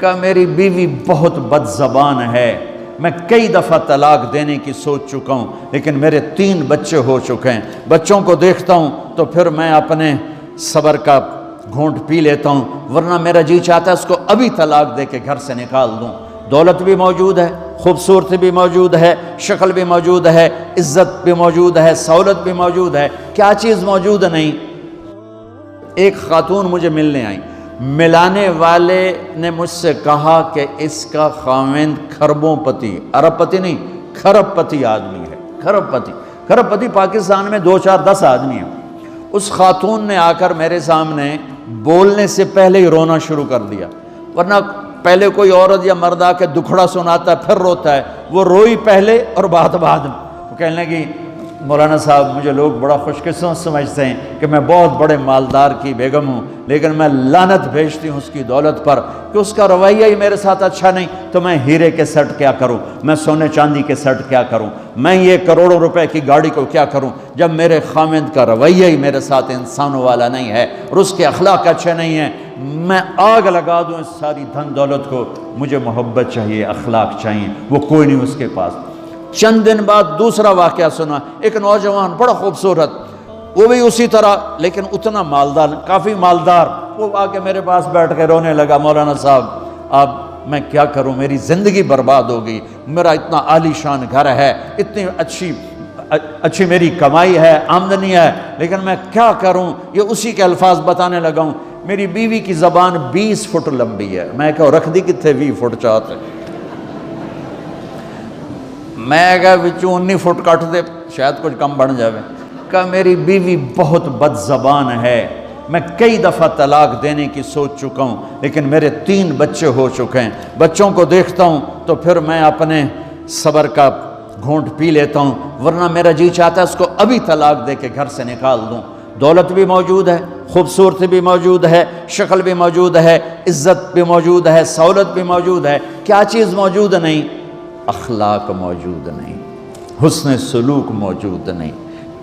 کہا میری بیوی بہت بد زبان ہے، میں کئی دفعہ طلاق دینے کی سوچ چکا ہوں، لیکن میرے 3 بچے ہو چکے ہیں، بچوں کو دیکھتا ہوں تو پھر میں اپنے صبر کا گھونٹ پی لیتا ہوں، ورنہ میرا جی چاہتا ہے اس کو ابھی طلاق دے کے گھر سے نکال دوں۔ دولت بھی موجود ہے، خوبصورتی بھی موجود ہے، شکل بھی موجود ہے، عزت بھی موجود ہے، سہولت بھی موجود ہے، کیا چیز موجود نہیں؟ ایک خاتون مجھے ملنے آئی، ملانے والے نے مجھ سے کہا کہ اس کا خاوند کھربوں پتی، ارب پتی نہیں، کھرب پتی آدمی ہے، کھرب پتی۔ کھرب پتی پاکستان میں 2 4 10 آدمی ہیں۔ اس خاتون نے آ کر میرے سامنے بولنے سے پہلے ہی رونا شروع کر دیا، ورنہ پہلے کوئی عورت یا مرد آ کے دکھڑا سناتا ہے پھر روتا ہے، وہ روئی پہلے اور بات بعد میں۔ وہ کہنے لگی مولانا صاحب مجھے لوگ بڑا خوش قسمت سمجھتے ہیں کہ میں بہت بڑے مالدار کی بیگم ہوں، لیکن میں لعنت بھیجتی ہوں اس کی دولت پر کہ اس کا رویہ ہی میرے ساتھ اچھا نہیں، تو میں ہیرے کے سیٹ کیا کروں، میں سونے چاندی کے سیٹ کیا کروں، میں یہ کروڑوں روپے کی گاڑی کو کیا کروں جب میرے خامند کا رویہ ہی میرے ساتھ انسانوں والا نہیں ہے اور اس کے اخلاق اچھے نہیں ہیں۔ میں آگ لگا دوں اس ساری دھن دولت کو، مجھے محبت چاہیے، اخلاق چاہیے، وہ کوئی نہیں اس کے پاس۔ چند دن بعد دوسرا واقعہ سنا، ایک نوجوان بڑا خوبصورت، وہ بھی اسی طرح لیکن اتنا مالدار، کافی مالدار، وہ آ کے میرے پاس بیٹھ کے رونے لگا، مولانا صاحب اب میں کیا کروں، میری زندگی برباد ہو گئی، میرا اتنا عالی شان گھر ہے، اتنی اچھی میری کمائی ہے، آمدنی ہے، لیکن میں کیا کروں۔ یہ اسی کے الفاظ بتانے لگا ہوں، میری بیوی کی زبان 20 فٹ لمبی ہے۔ میں کہا رکھ دی کتنے 20 فٹ چاہتے، میں کہا وچوں 19 فٹ کٹ دے شاید کچھ کم بن جاوے۔ کہا میری بیوی بہت بد زبان ہے، میں کئی دفعہ طلاق دینے کی سوچ چکا ہوں، لیکن میرے 3 بچے ہو چکے ہیں، بچوں کو دیکھتا ہوں تو پھر میں اپنے صبر کا گھونٹ پی لیتا ہوں، ورنہ میرا جی چاہتا ہے اس کو ابھی طلاق دے کے گھر سے نکال دوں۔ دولت بھی موجود ہے، خوبصورتی بھی موجود ہے، شکل بھی موجود ہے، عزت بھی موجود ہے، سہولت بھی موجود ہے، کیا چیز موجود نہیں؟ اخلاق موجود نہیں، حسن سلوک موجود نہیں،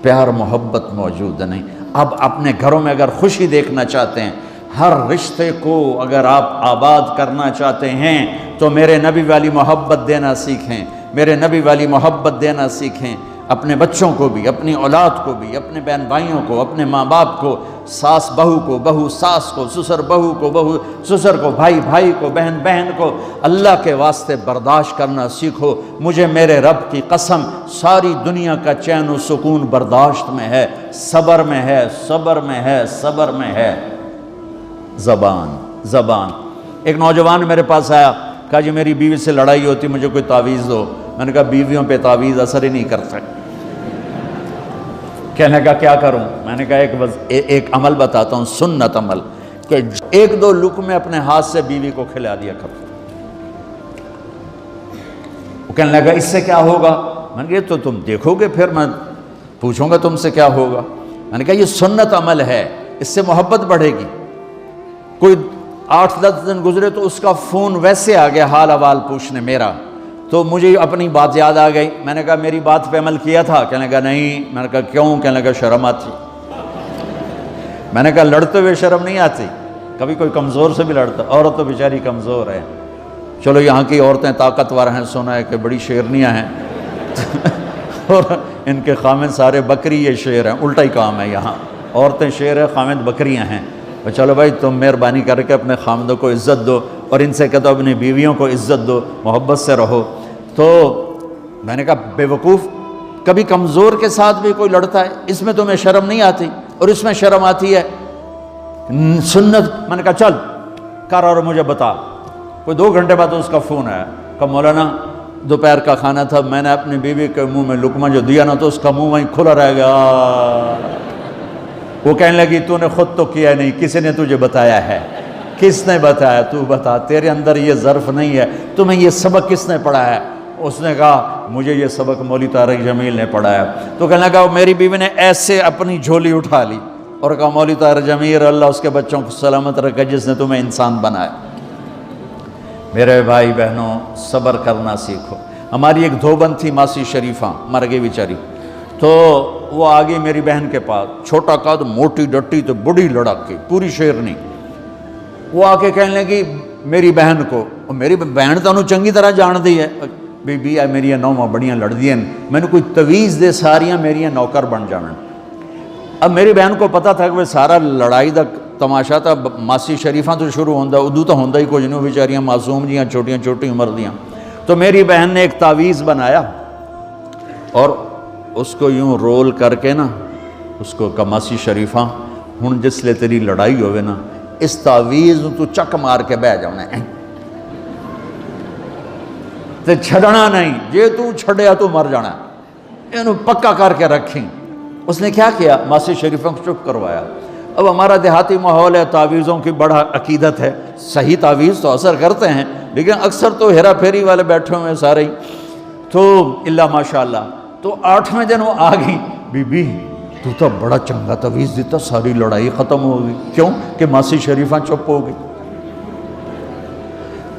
پیار محبت موجود نہیں۔ اب اپنے گھروں میں اگر خوشی دیکھنا چاہتے ہیں، ہر رشتے کو اگر آپ آباد کرنا چاہتے ہیں تو میرے نبی والی محبت دینا سیکھیں، میرے نبی والی محبت دینا سیکھیں، اپنے بچوں کو بھی، اپنی اولاد کو بھی، اپنے بہن بھائیوں کو، اپنے ماں باپ کو، ساس بہو کو، بہو ساس کو، سسر بہو کو، بہو سسر کو، بھائی بھائی کو، بہن بہن کو، اللہ کے واسطے برداشت کرنا سیکھو۔ مجھے میرے رب کی قسم ساری دنیا کا چین و سکون برداشت میں ہے، صبر میں ہے، صبر میں ہے، صبر میں ہے۔ زبان۔ ایک نوجوان میرے پاس آیا، کہا جی میری بیوی سے لڑائی ہوتی، مجھے کوئی تعویذ دو۔ میں نے کہا بیویوں پہ تعویذ اثر ہی نہیں کرتا۔ کہنے کا کیا کروں؟ میں نے کہا ایک عمل بتاتا ہوں، سنت عمل، کہ 1-2 لقمے اپنے ہاتھ سے بیوی کو کھلا دیا کرو۔ وہ کہنے لگا اس سے کیا ہوگا؟ میں نے کہا یہ تو تم دیکھو گے، پھر میں پوچھوں گا تم سے کیا ہوگا۔ میں نے کہا یہ سنت عمل ہے، اس سے محبت بڑھے گی۔ کوئی 8-10 دن گزرے تو اس کا فون ویسے آ گیا حال احوال پوچھنے میرا، تو مجھے اپنی بات یاد آ گئی۔ میں نے کہا میری بات پہ عمل کیا تھا؟ کہنے لگا نہیں۔ میں نے کہا کیوں؟ کہنے لگا شرم آتی۔ میں نے کہا لڑتے ہوئے شرم نہیں آتی؟ کبھی کوئی کمزور سے بھی لڑتا، عورت تو بیچاری کمزور ہے، چلو یہاں کی عورتیں طاقتور ہیں، سنا ہے کہ بڑی شیرنیاں ہیں اور ان کے خامد سارے بکری یہ شیر ہیں، الٹا ہی کام ہے، یہاں عورتیں شیر ہے، خامد بکریاں ہیں۔ چلو بھائی تم مہربانی کر کے اپنے خامدوں کو عزت دو، اور ان سے کہتا اپنی بیویوں کو عزت دو، محبت سے رہو۔ تو میں نے کہا بے وقوف، کبھی کمزور کے ساتھ بھی کوئی لڑتا ہے، اس میں تمہیں شرم نہیں آتی؟ اور اس میں شرم آتی ہے سنت۔ میں نے کہا چل کر اور مجھے بتا۔ کوئی 2 گھنٹے بعد اس کا فون آیا، کہا مولانا دوپہر کا کھانا تھا، میں نے اپنی بیوی کے منہ میں لقمہ جو دیا نا تو اس کا منہ وہیں کھلا رہ گیا۔ وہ کہنے لگی تو نے خود تو کیا نہیں، کسی نے تجھے بتایا ہے؟ کس نے بتایا؟ تو بتا، تیرے اندر یہ ظرف نہیں ہے، تمہیں یہ سبق کس نے پڑھایا ہے؟ اس نے کہا مجھے یہ سبق مولوی طارق جمیل نے پڑھایا۔ تو کہنے لگا میری بیوی نے ایسے اپنی جھولی اٹھا لی اور کہا مولوی طارق جمیل اللہ اس کے بچوں کو سلامت رکھے جس نے تمہیں انسان بنایا۔ میرے بھائی بہنوں صبر کرنا سیکھو۔ ہماری ایک دھوبن تھی ماسی شریفہ، مر گئی بیچاری، تو وہ آ گئی میری بہن کے پاس، چھوٹا قد، موٹی ڈٹی، تو بڑی لڑک کی، پوری شیرنی۔ وہ آ کے کہنے لگی میری بہن کو، میری بہن تو انہوں چنگی طرح جان دی ہے، بی بی ہے میری نوواں بڑیاں لڑدیاں، میں نے کوئی تویز دے ساریاں میری نوکر بن جانا۔ اب میری بہن کو پتہ تھا کہ وہ سارا لڑائی دا تماشا تھا ماسی شریفاں تو شروع ہوندہ، ادو تو ہوندہ ہی کچھ نہیں، بیچاریاں معصوم جیاں چھوٹیاں چھوٹی عمر دیاں۔ تو میری بہن نے ایک تعویذ بنایا اور اس کو یوں رول کر کے نا اس کو کہا ماسی شریفاں ہن جس لے تیری لڑائی ہوئے نا اس تعویذ تو چک مار کے بہ جانا ہے تے چھڑنا نہیں، جے تو چھڑیا تو مر جانا، انہوں پکا کر کے رکھیں۔ اس نے کیا کیا؟ ماسی شریفوں کو چپ کروایا۔ اب ہمارا دیہاتی ماحول ہے، تعویذوں کی بڑا عقیدت ہے، صحیح تعویذ تو اثر کرتے ہیں لیکن اکثر تو ہیرا پھیری والے بیٹھے ہوئے سارے ہی، تو اللہ ماشاءاللہ۔ تو 8ویں دن وہ آ گئی، بی بی تو بڑا چنگا تعویذ دیتا، ساری لڑائی ختم ہو گئی۔ کیوں کہ ماسی شریفاں چپ ہو گئی۔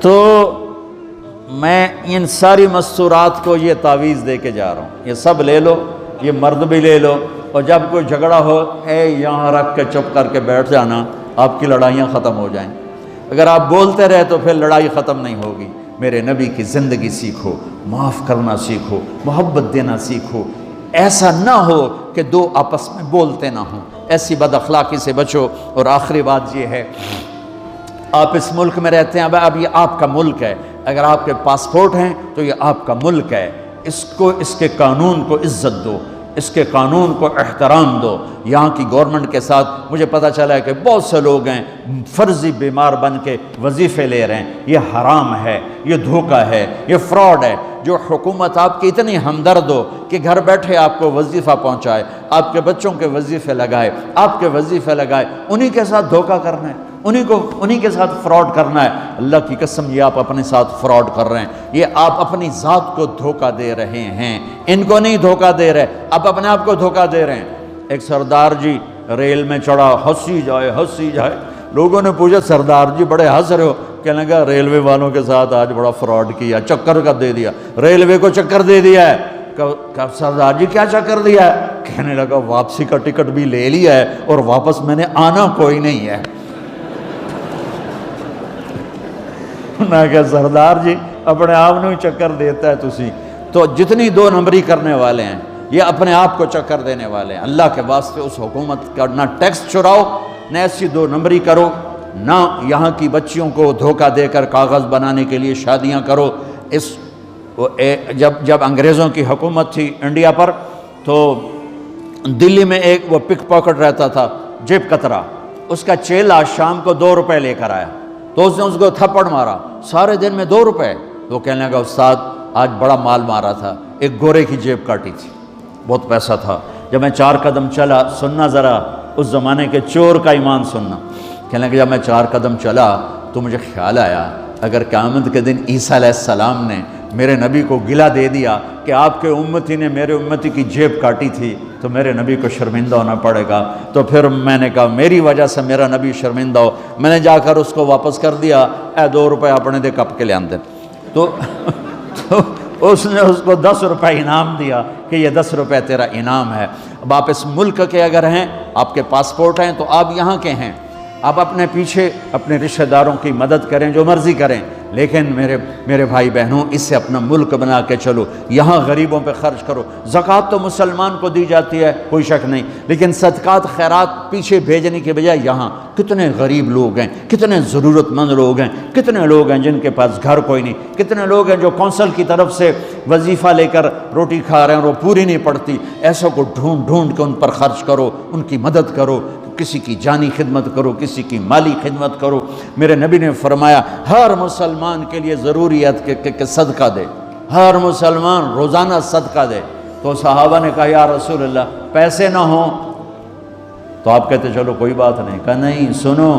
تو میں ان ساری مستورات کو یہ تعویذ دے کے جا رہا ہوں، یہ سب لے لو، یہ مرد بھی لے لو، اور جب کوئی جھگڑا ہو اے یہاں رکھ کے چپ کر کے بیٹھ جانا، آپ کی لڑائیاں ختم ہو جائیں۔ اگر آپ بولتے رہے تو پھر لڑائی ختم نہیں ہوگی۔ میرے نبی کی زندگی سیکھو، معاف کرنا سیکھو، محبت دینا سیکھو، ایسا نہ ہو کہ دو آپس میں بولتے نہ ہوں، ایسی بد اخلاقی سے بچو۔ اور آخری بات یہ ہے، آپ اس ملک میں رہتے ہیں، اب یہ آپ کا ملک ہے، اگر آپ کے پاسپورٹ ہیں تو یہ آپ کا ملک ہے، اس کو اس کے قانون کو عزت دو، اس کے قانون کو احترام دو۔ یہاں کی گورنمنٹ کے ساتھ مجھے پتہ چلا ہے کہ بہت سے لوگ ہیں فرضی بیمار بن کے وظیفے لے رہے ہیں، یہ حرام ہے، یہ دھوکہ ہے، یہ فراڈ ہے۔ جو حکومت آپ کی اتنی ہمدرد ہو کہ گھر بیٹھے آپ کو وظیفہ پہنچائے، آپ کے بچوں کے وظیفے لگائے، آپ کے وظیفے لگائے، انہی کے ساتھ دھوکہ کرنا ہے، انہی کے ساتھ فراڈ کرنا ہے۔ اللہ کی قسم یہ آپ اپنے ساتھ فراڈ کر رہے ہیں، یہ آپ اپنی ذات کو دھوکہ دے رہے ہیں، ان کو نہیں دھوکہ دے رہے، آپ اپنے آپ کو دھوکہ دے رہے ہیں۔ ایک سردار جی ریل میں چڑھا، ہنسی جائے، لوگوں نے پوچھا سردار جی بڑے ہنس رہے ہو؟ کہنے لگا ریلوے والوں کے ساتھ آج بڑا فراڈ کیا، چکر کا دے دیا، ریلوے کو چکر دے دیا ہے۔ کہ سردار جی کیا چکر دیا ہے؟ کہنے لگا واپسی کا ٹکٹ بھی لے لیا ہے اور واپس میں نے آنا کوئی نہیں ہے۔ میں کہ سردار جی اپنے آپ نے چکر دیتا ہے تسی تو جتنی 2 نمبری کرنے والے ہیں یہ اپنے آپ کو چکر دینے والے ہیں۔ اللہ کے واسطے اس حکومت کا نہ ٹیکس چراؤ، نہ ایسی 2 نمبری کرو، نہ یہاں کی بچیوں کو دھوکہ دے کر کاغذ بنانے کے لیے شادیاں کرو۔ جب انگریزوں کی حکومت تھی انڈیا پر تو دلی میں ایک وہ پک پاکٹ رہتا تھا جیب کترا، اس کا چیلا شام کو 2 روپے لے کر آیا تو اس نے اس کو تھپڑ مارا، سارے دن میں 2 روپے۔ تو کہنے لگا استاد آج بڑا مال مارا تھا، ایک گورے کی جیب کاٹی تھی، بہت پیسہ تھا۔ جب میں 4 قدم چلا، سننا ذرا اس زمانے کے چور کا ایمان سننا، کہنے لگا جب میں 4 قدم چلا تو مجھے خیال آیا اگر قیامت کے دن عیسیٰ علیہ السلام نے میرے نبی کو گلہ دے دیا کہ آپ کے امتی نے میرے امتی کی جیب کاٹی تھی تو میرے نبی کو شرمندہ ہونا پڑے گا۔ تو پھر میں نے کہا میری وجہ سے میرا نبی شرمندہ ہو، میں نے جا کر اس کو واپس کر دیا، اے 2 روپے اپنے دے کپ کے لے آندے۔ تو اس نے اس کو 10 روپے انعام دیا کہ یہ 10 روپے تیرا انعام ہے۔ اب آپ اس ملک کے اگر ہیں، آپ کے پاسپورٹ ہیں تو آپ یہاں کے ہیں، آپ اپنے پیچھے اپنے رشتہ داروں کی مدد کریں، جو مرضی کریں، لیکن میرے بھائی بہنوں اسے اپنا ملک بنا کے چلو، یہاں غریبوں پہ خرچ کرو۔ زکوٰۃ تو مسلمان کو دی جاتی ہے کوئی شک نہیں، لیکن صدقات خیرات پیچھے بھیجنے کے بجائے یہاں کتنے غریب لوگ ہیں، کتنے ضرورت مند لوگ ہیں، کتنے لوگ ہیں جن کے پاس گھر کوئی نہیں، کتنے لوگ ہیں جو کونسل کی طرف سے وظیفہ لے کر روٹی کھا رہے ہیں اور وہ پوری نہیں پڑتی، ایسوں کو ڈھونڈ کے ان پر خرچ کرو، ان کی مدد کرو، کسی کی جانی خدمت کرو، کسی کی مالی خدمت کرو۔ میرے نبی نے فرمایا ہر مسلمان کے لیے ضروری ہے کہ صدقہ دے، ہر مسلمان روزانہ صدقہ دے۔ تو صحابہ نے کہا یا رسول اللہ پیسے نہ ہوں تو آپ کہتے چلو کوئی بات نہیں۔ کہا نہیں سنو،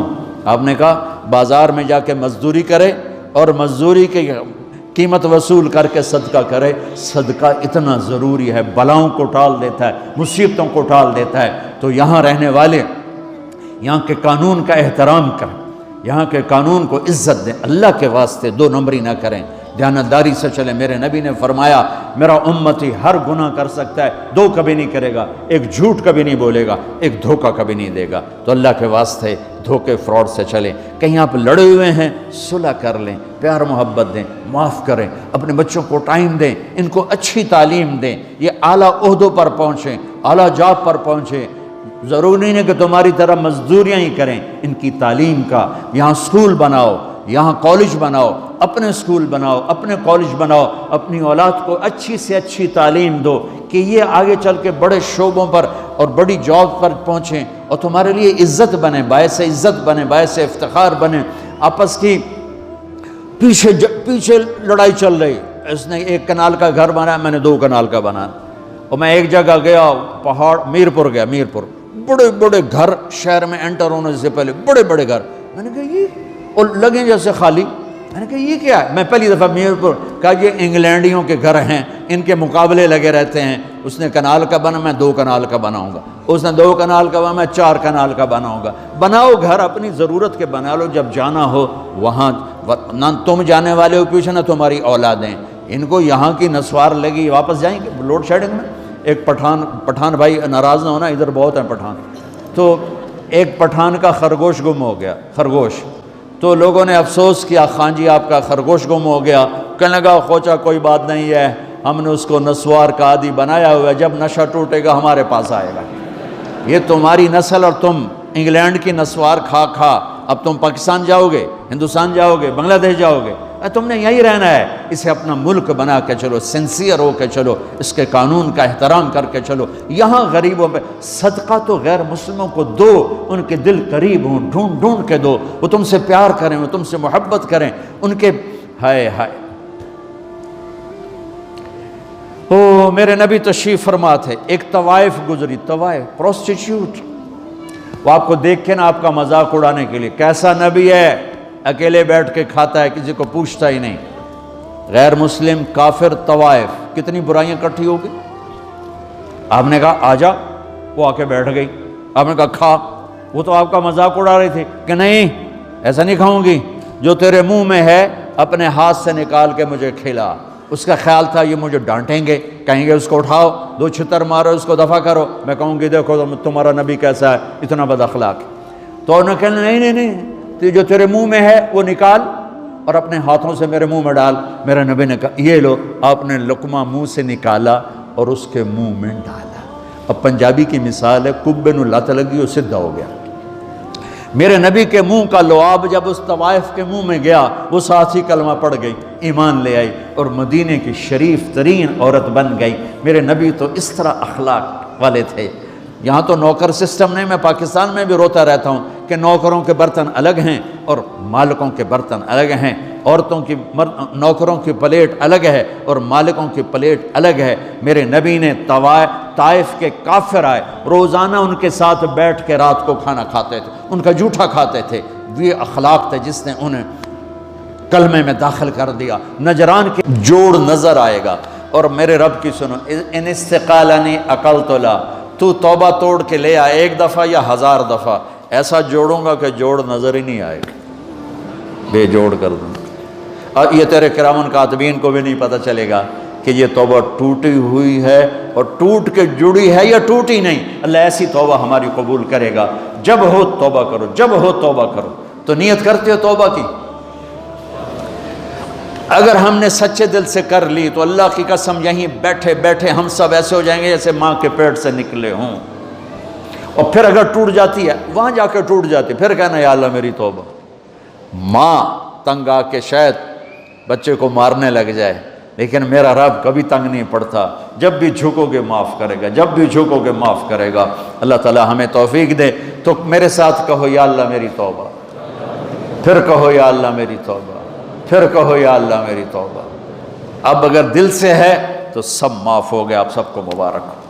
آپ نے کہا بازار میں جا کے مزدوری کرے اور مزدوری کی قیمت وصول کر کے صدقہ کرے، صدقہ اتنا ضروری ہے، بلاؤں کو ٹال دیتا ہے، مصیبتوں کو ٹال دیتا ہے۔ تو یہاں رہنے والے یہاں کے قانون کا احترام کریں، یہاں کے قانون کو عزت دیں، اللہ کے واسطے 2 نمبری نہ کریں، دیانتداری سے چلیں۔ میرے نبی نے فرمایا میرا امتی ہر گناہ کر سکتا ہے، 2 کبھی نہیں کرے گا، ایک جھوٹ کبھی نہیں بولے گا، ایک دھوکہ کبھی نہیں دے گا۔ تو اللہ کے واسطے دھوکے فراڈ سے چلیں. کہیں آپ لڑے ہوئے ہیں صلح کر لیں، پیار محبت دیں، معاف کریں، اپنے بچوں کو ٹائم دیں، ان کو اچھی تعلیم دیں، یہ اعلیٰ عہدوں پر پہنچیں، اعلیٰ جاب پر پہنچیں. ضروری نہیں کہ تمہاری طرح مزدوریاں ہی کریں، ان کی تعلیم کا یہاں سکول بناؤ، یہاں کالج بناؤ، اپنے سکول بناؤ، اپنے کالج بناؤ، اپنی اولاد کو اچھی سے اچھی تعلیم دو کہ یہ آگے چل کے بڑے شعبوں پر اور بڑی جاب پر پہنچیں اور تمہارے لیے عزت بنے، باعث عزت بنے، باعث افتخار بنے. آپس کی پیچھے لڑائی چل رہی، اس نے 1 کنال کا گھر بنایا، میں نے 2 کنال کا بنایا. اور میں ایک جگہ گیا، پہاڑ میرپور گیا، میرپور بڑے بڑے گھر شہر میں انٹر ہونے سے پہلے بڑے بڑے گھر. میں نے کہا یہ اور لگیں جیسے خالی. میں نے کہا یہ کیا ہے؟ میں پہلی دفعہ میرپور کہا یہ انگلینڈیوں کے گھر ہیں، ان کے مقابلے لگے رہتے ہیں. اس نے کنال کا بنا، میں 2 کنال کا بناؤں گا. اس نے 2 کنال کا بنا، میں 4 کنال کا بناؤں گا. بناؤ گھر اپنی ضرورت کے بنا لو، جب جانا ہو وہاں نہ تم جانے والے ہو پیچھے، نہ تمہاری اولادیں. ان کو یہاں کی نسوار لگی، واپس جائیں گے لوڈ شیڈنگ میں. ایک پٹھان بھائی ناراض نہ ہونا، ادھر بہت ہیں پٹھان. تو ایک پٹھان کا خرگوش گم ہو گیا، خرگوش. تو لوگوں نے افسوس کیا، خان جی آپ کا خرگوش گم ہو گیا. کہنے لگا خوچا کوئی بات نہیں ہے، ہم نے اس کو نسوار کا عادی بنایا ہوا ہے، جب نشہ ٹوٹے گا ہمارے پاس آئے گا. یہ تمہاری نسل، اور تم انگلینڈ کی نسوار کھا کھا اب تم پاکستان جاؤ گے، ہندوستان جاؤ گے، بنگلہ دیش جاؤ گے. تم نے یہی رہنا ہے. اسے اپنا ملک بنا کے چلو، سنسیئر ہو کے چلو، اس کے قانون کا احترام کر کے چلو. یہاں غریبوں پہ صدقہ تو غیر مسلموں کو دو، ان کے دل قریب ہوں، ڈھونڈ ڈھونڈ کے دو، وہ تم سے پیار کریں، وہ تم سے محبت کریں. ان کے ہائے ہائے او میرے نبی تشریف فرما تھے. ایک طوائف گزری، طوائف پروسٹیٹیوٹ. وہ آپ کو دیکھ کے نا آپ کا مذاق اڑانے کے لیے، کیسا نبی ہے، اکیلے بیٹھ کے کھاتا ہے، کسی کو پوچھتا ہی نہیں. غیر مسلم کافر طوائف، کتنی برائیاں اکٹھی ہو گئی. آپ نے کہا آ جا، وہ آ کے بیٹھ گئی. آپ نے کہا کھا، وہ تو آپ کا مذاق اڑا رہی تھی کہ نہیں ایسا نہیں کھاؤں گی، جو تیرے منہ میں ہے اپنے ہاتھ سے نکال کے مجھے کھلا. اس کا خیال تھا یہ مجھے ڈانٹیں گے، کہیں گے اس کو اٹھاؤ، 2 چھتر مارو، اس کو دفع کرو. میں کہوں گی دیکھو تمہارا نبی کیسا ہے، اتنا بد اخلاق. تو انہوں نے کہا نہیں، جو تیرے منہ میں ہے وہ نکال اور اپنے ہاتھوں سے میرے منہ میں ڈال. میرے نبی نے کہا یہ لو. آپ نے لقمہ منہ سے نکالا اور اس کے منہ میں ڈالا. اب پنجابی کی مثال ہے، کبے نو لت لگی اور سدھا ہو گیا. میرے نبی کے منہ کا لعاب جب اس طوائف کے منہ میں گیا، وہ ساتھ ہی کلمہ پڑھ گئی، ایمان لے آئی اور مدینے کی شریف ترین عورت بن گئی. میرے نبی تو اس طرح اخلاق والے تھے. یہاں تو نوکر سسٹم نہیں. میں پاکستان میں بھی روتا رہتا ہوں کہ نوکروں کے برتن الگ ہیں اور مالکوں کے برتن الگ ہیں. عورتوں کی نوکروں کی پلیٹ الگ ہے اور مالکوں کی پلیٹ الگ ہے. میرے نبی نے طائف کے کافر آئے، روزانہ ان کے ساتھ بیٹھ کے رات کو کھانا کھاتے تھے، ان کا جھوٹا کھاتے تھے. یہ اخلاق تھے جس نے انہیں کلمے میں داخل کر دیا. نجران کے جوڑ نظر آئے گا. اور میرے رب کی سنو، ان استقالنی اقلت لا، تو توبہ توڑ کے لے آئے 1 دفعہ یا 1000 دفعہ، ایسا جوڑوں گا کہ جوڑ نظر ہی نہیں آئے گا، بے جوڑ کر دوں. اور یہ تیرے کرامن کاتبین کو بھی نہیں پتہ چلے گا کہ یہ توبہ ٹوٹی ہوئی ہے اور ٹوٹ کے جڑی ہے یا ٹوٹی نہیں. اللہ ایسی توبہ ہماری قبول کرے گا. جب ہو توبہ کرو، جب ہو توبہ کرو. تو نیت کرتے ہو توبہ کی؟ اگر ہم نے سچے دل سے کر لی تو اللہ کی قسم یہیں بیٹھے بیٹھے ہم سب ایسے ہو جائیں گے جیسے ماں کے پیٹ سے نکلے ہوں. اور پھر اگر ٹوٹ جاتی ہے، وہاں جا کے ٹوٹ جاتی، پھر کہنا یا اللہ میری توبہ. ماں تنگ آ کے شاید بچے کو مارنے لگ جائے، لیکن میرا رب کبھی تنگ نہیں پڑتا. جب بھی جھکو گے معاف کرے گا، جب بھی جھکو گے معاف کرے گا. اللہ تعالی ہمیں توفیق دے. تو میرے ساتھ کہو یا اللہ میری توبہ، پھر کہو یا اللہ میری توبہ، پھر کہو یا اللہ میری توبہ. اب اگر دل سے ہے تو سب معاف ہو گیا. آپ سب کو مبارک ہو.